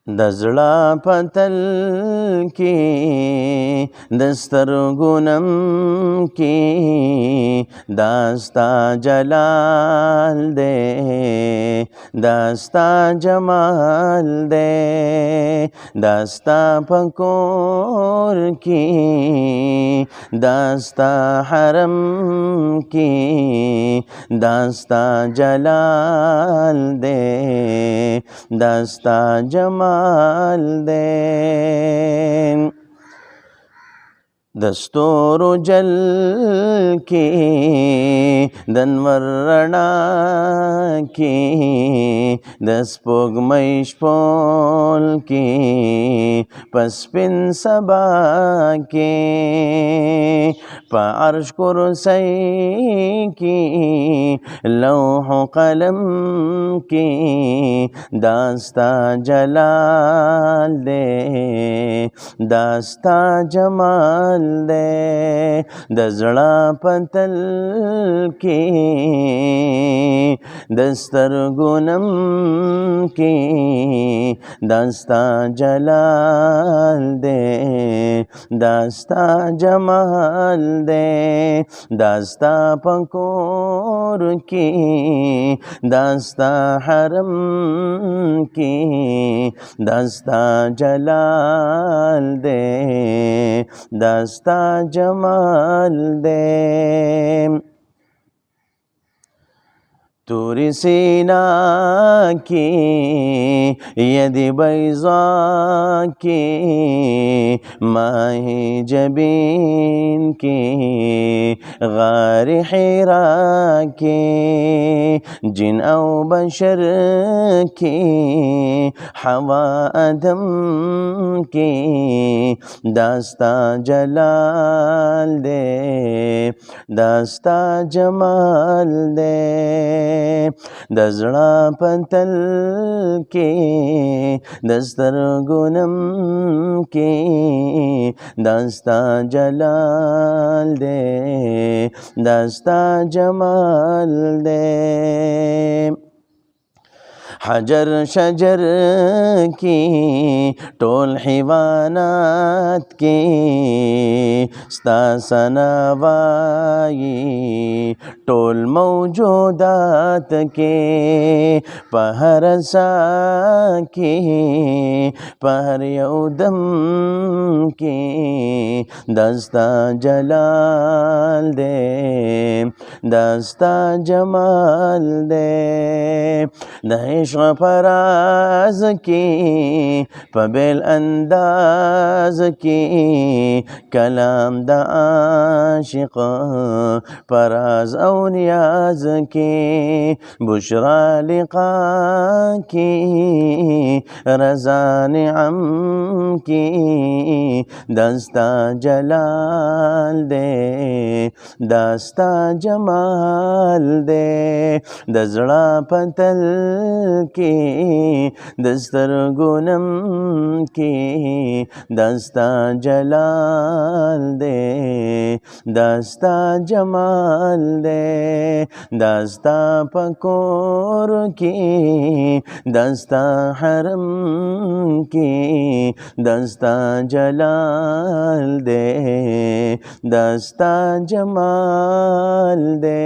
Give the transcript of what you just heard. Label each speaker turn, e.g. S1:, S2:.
S1: दजड़ा पतल की दस्तरगुनम की दास्ता जलाल दे, दास्ता जमाल दे, दास्ता पकोर की दास्ता हरम की दास्ता जलाल दे, दास्ता जमाल दे। दस्तूर जल की दनवर्रणा की दस्पोग मैशपोल की पसपिन सबा के पार्श कुरसई की लौह कलम की दास्ता जलाल दे, दास्ता जमाल दे। दजड़ा पतल की दस्तरगुनम की दास्ता जलाल दे, दास्ता जमाल दे। दास्ता पकोर की दास्ता हरम की दास्ता जलाल दे, दास्ता जमाल दे। तूरी सीना की यदि बैज़ा की माही जबीन की गार हिरा की जिन औ बशर की हवा अदम की दास्ता जलाल दे, दास्ता जमाल दे। दजड़ा पतल की दस्तरगुनम की दास्ता जलाल दे, दास्ता जमाल दे। हजर शजर की टोल हिवानात की स्तासनावाई टोल मौजूदात के पहरसा की पहर यौदम की दास्ता जलाल दे, दास्ता जमाल दे। दहिश फराज की पबेल अंदाज की कलाम द आशिक फराज और नियाज की बुशरा लिका की रज़ा निअम की दास्ता जलाल दे, दास्ता जमाल दे। दजड़ा पतल की दस्तरगुनम की दास्ता जलाल दे, दास्ता जमाल दे। दास्ता पकोर की दास्ता हरम की दास्ता जलाल दे, दास्ता जमाल दे।